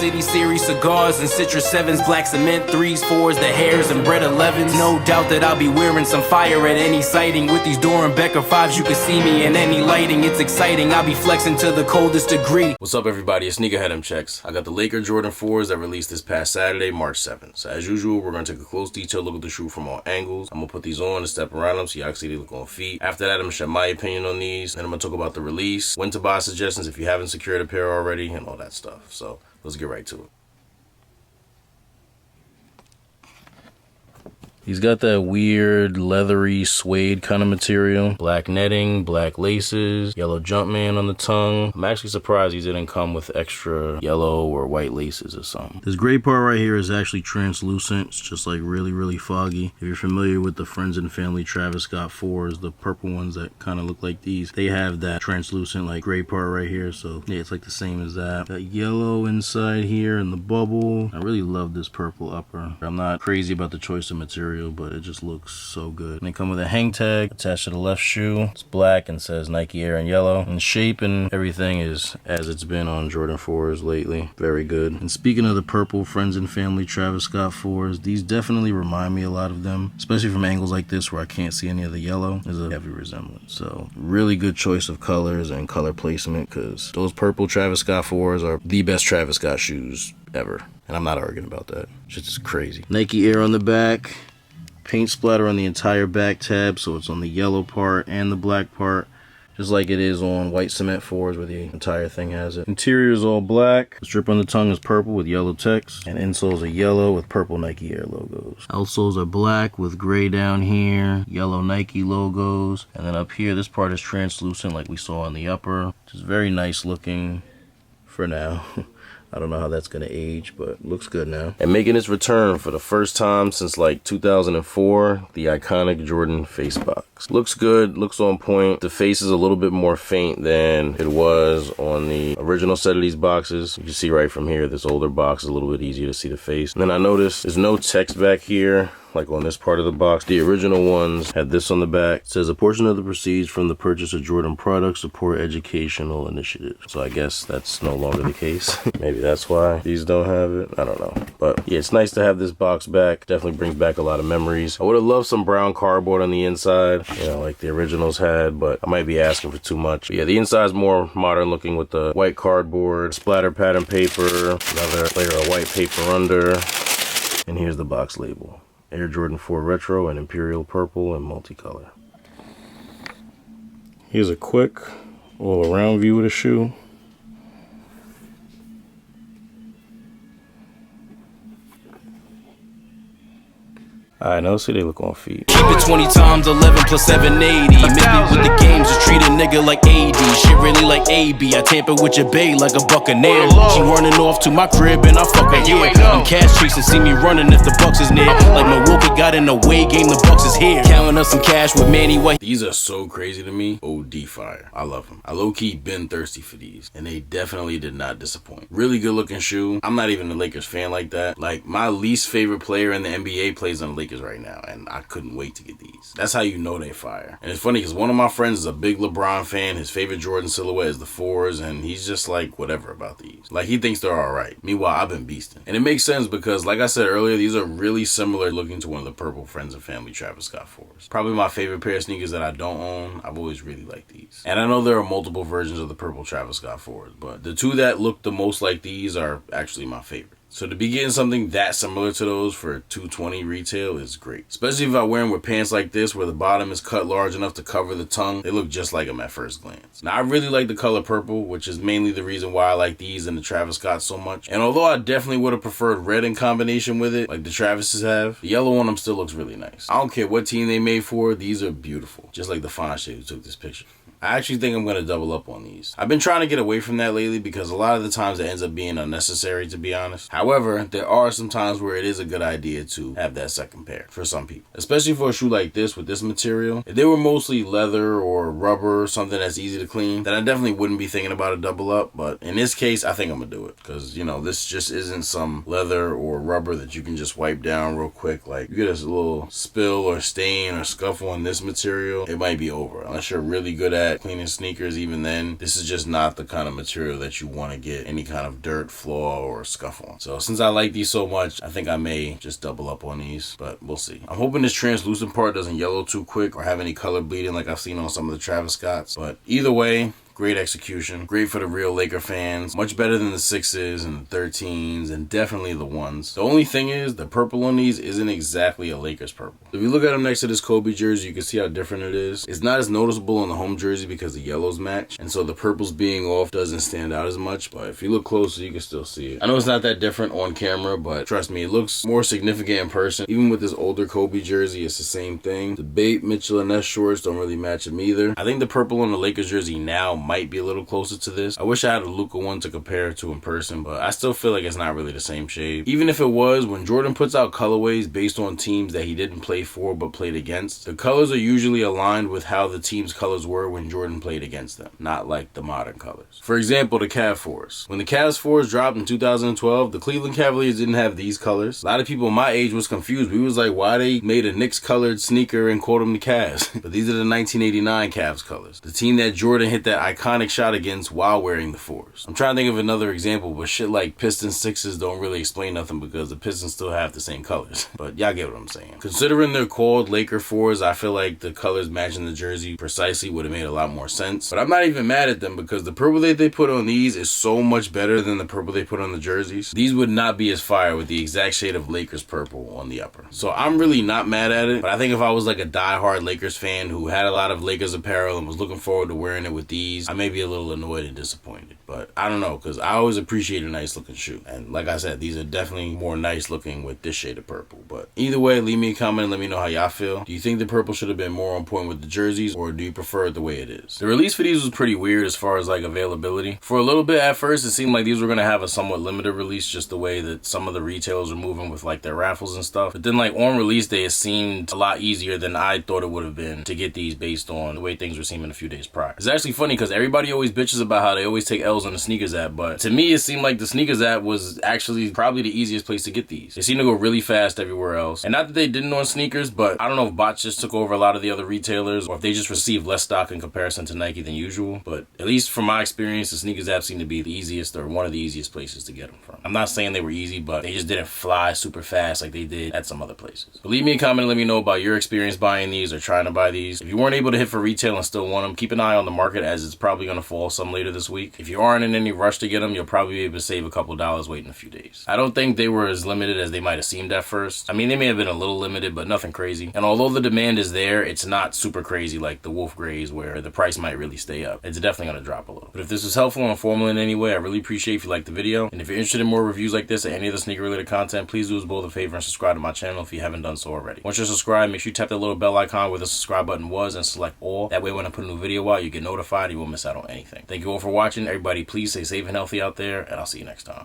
City Series cigars and Citrus 7s, black cement 3s, 4s, the hairs and bread 11s. No doubt that I'll be wearing some fire at any sighting. With these Doran Becker 5s, you can see me in any lighting. It's exciting, I'll be flexing to the coldest degree. What's up, everybody? It's Sneakerhead M Checks. I got the Laker Jordan 4s that released this past Saturday, March 7th. So as usual, we're going to take a close detailed look at the shoe from all angles. I'm going to put these on and step around them so you actually look on feet. After that, I'm going to share my opinion on these. Then I'm going to talk about the release, when to buy suggestions if you haven't secured a pair already, and all that stuff. So let's get right to it. He's got that weird leathery suede kind of material. Black netting, black laces, yellow Jumpman on the tongue. I'm actually surprised he didn't come with extra yellow or white laces or something. This gray part right here is actually translucent. It's just like really foggy. If you're familiar with the Friends and Family Travis Scott 4s, the purple ones that kind of look like these, they have that translucent like gray part right here. So yeah, it's like the same as that. Got yellow inside here in the bubble. I really love this purple upper. I'm not crazy about the choice of material, but it just looks so good. And they come with a hang tag attached to the left shoe. It's black and says Nike Air in yellow. And shape and everything is as it's been on Jordan 4s lately. Very good. And speaking of the purple Friends and Family Travis Scott 4s, these definitely remind me a lot of them, especially from angles like this where I can't see any of the yellow. There's a heavy resemblance. So really good choice of colors and color placement, because those purple Travis Scott 4s are the best Travis Scott shoes ever. And I'm not arguing about that. It's just crazy. Nike Air on the back. Paint splatter on the entire back tab, so it's on the yellow part and the black part, just like it is on white cement 4s where the entire thing has it. Interior is all black. The strip on the tongue is purple with yellow text, and insoles are yellow with purple Nike Air logos. Outsoles are black with gray down here, yellow Nike logos, and then up here this part is translucent like we saw on the upper, which is very nice looking for now. I don't know how that's going to age, but looks good now. And making its return for the first time since like 2004, the iconic Jordan face box. Looks good, looks on point. The face is a little bit more faint than it was on the original set of these boxes. You can see right from here, this older box is a little bit easier to see the face. And then I noticed there's no text back here, like on this part of the box. The original ones had this on the back. It says a portion of the proceeds from the purchase of Jordan products support educational initiatives. So I guess that's no longer the case. Maybe that's why these don't have it. I don't know. But yeah, it's nice to have this box back. Definitely brings back a lot of memories. I would have loved some brown cardboard on the inside, you know, like the originals had, but I might be asking for too much. But yeah, the inside is more modern looking with the white cardboard, splatter pattern paper, another layer of white paper under, and here's the box label. Air Jordan 4 Retro and Imperial Purple and multicolor. Here's a quick all around view of the shoe. Alright, now let's see they look on feet. Keep it 20 times 11 plus 780. Make me with the games to treat a nigga like AD. Shit really like AB. I tamper with your bae like a buccaneer. She running off to my crib and I fuck her here. I'm cash chasing, see me running if the Bucks is near. Like Milwaukee got in the away game, the Bucks is here. Counting up some cash with Manny White. These are so crazy to me. OD fire. I love them. I low-key been thirsty for these, and they definitely did not disappoint. Really good looking shoe. I'm not even a Lakers fan like that. Like, my least favorite player in the NBA plays on the Lakers right now, and I couldn't wait to get these. That's how you know they fire. And it's funny because one of my friends is a big LeBron fan. His favorite Jordan silhouette is the 4s, and he's just like whatever about these. Like, he thinks they're alright. Meanwhile, I've been beasting. And it makes sense because, like I said earlier, these are really similar looking to one of the purple Friends and Family Travis Scott 4s. Probably my favorite pair of sneakers that I don't own. I've always really liked these. And I know there are multiple versions of the purple Travis Scott 4s, but the two that look the most like these are actually my favorite. So to be getting something that similar to those for $220 retail is great. Especially if I wear them with pants like this where the bottom is cut large enough to cover the tongue. They look just like them at first glance. Now I really like the color purple, which is mainly the reason why I like these and the Travis Scott so much. And although I definitely would have preferred red in combination with it, like the Travises have, the yellow on them still looks really nice. I don't care what team they made for, these are beautiful. Just like the font shade who took this picture. I actually think I'm going to double up on these. I've been trying to get away from that lately because a lot of the times it ends up being unnecessary, to be honest. However, there are some times where it is a good idea to have that second pair for some people. Especially for a shoe like this with this material. If they were mostly leather or rubber or something that's easy to clean, then I definitely wouldn't be thinking about a double up. But in this case, I think I'm going to do it. Because, you know, this just isn't some leather or rubber that you can just wipe down real quick. Like, you get a little spill or stain or scuffle on this material, it might be over. Unless you're really good at at cleaning sneakers, even then, this is just not the kind of material that you want to get any kind of dirt, flaw, or scuff on. So since I like these so much, I think I may just double up on these, but we'll see. I'm hoping this translucent part doesn't yellow too quick or have any color bleeding like I've seen on some of the Travis Scotts. But either way, great execution. Great for the real Laker fans. Much better than the 6s and the 13s and definitely the 1s. The only thing is the purple on these isn't exactly a Lakers purple. If you look at them next to this Kobe jersey, you can see how different it is. It's not as noticeable on the home jersey because the yellows match. And so the purples being off doesn't stand out as much. But if you look closer, you can still see it. I know it's not that different on camera, but trust me, it looks more significant in person. Even with this older Kobe jersey, it's the same thing. The Bape, Mitchell, and Ness shorts don't really match them either. I think the purple on the Lakers jersey now might be a little closer to this. I wish I had a Luka one to compare it to in person, but I still feel like it's not really the same shade. Even if it was, when Jordan puts out colorways based on teams that he didn't play for but played against, the colors are usually aligned with how the team's colors were when Jordan played against them, not like the modern colors. For example, the Cavs 4s. When the Cavs 4s dropped in 2012, the Cleveland Cavaliers didn't have these colors. A lot of people my age was confused. We was like, why they made a Knicks colored sneaker and called them the Cavs? But these are the 1989 Cavs colors. The team that Jordan hit that iconic shot against while wearing the 4s. I'm trying to think of another example, but shit like Pistons 6s don't really explain nothing because the Pistons still have the same colors. But y'all get what I'm saying. Considering they're called Laker 4s, I feel like the colors matching the jersey precisely would have made a lot more sense. But I'm not even mad at them because the purple that they put on these is so much better than the purple they put on the jerseys. These would not be as fire with the exact shade of Lakers purple on the upper. So I'm really not mad at it, but I think if I was like a diehard Lakers fan who had a lot of Lakers apparel and was looking forward to wearing it with these, I may be a little annoyed and disappointed. But I don't know, because I always appreciate a nice looking shoe. And like I said, these are definitely more nice looking with this shade of purple. But either way, leave me a comment and let me know how y'all feel. Do you think the purple should have been more on point with the jerseys, or do you prefer it the way it is? The release for these was pretty weird as far as like availability. For a little bit at first, it seemed like these were going to have a somewhat limited release, just the way that some of the retailers were moving with like their raffles and stuff. But then like on release day, it seemed a lot easier than I thought it would have been to get these based on the way things were seeming a few days prior. It's actually funny because everybody always bitches about how they always take L's on the sneakers app, but to me it seemed like the sneakers app was actually probably the easiest place to get these. They seem to go really fast everywhere else. And not that they didn't on sneakers, but I don't know if bots just took over a lot of the other retailers or if they just received less stock in comparison to Nike than usual. But at least from my experience, the sneakers app seemed to be the easiest or one of the easiest places to get them from. I'm not saying they were easy, but they just didn't fly super fast like they did at some other places. But leave me a comment and let me know about your experience buying these or trying to buy these. If you weren't able to hit for retail and still want them, keep an eye on the market as it's probably going to fall some later this week. If you aren't in any rush to get them, you'll probably be able to save a couple dollars waiting a few days. I don't think they were as limited as they might have seemed at first. I mean, they may have been a little limited, but nothing crazy. And although the demand is there, it's not super crazy like the Wolf Grays where the price might really stay up. It's definitely going to drop a little. But if this was helpful and informative in any way, I really appreciate if you liked the video. And if you're interested in more reviews like this or any other sneaker related content, please do us both a favor and subscribe to my channel if you haven't done so already. Once you're subscribed, make sure you tap that little bell icon where the subscribe button was and select all. That way when I put a new video out, you get notified and you won't miss out on anything. Thank you all for watching. Everybody please stay safe and healthy out there, and I'll see you next time.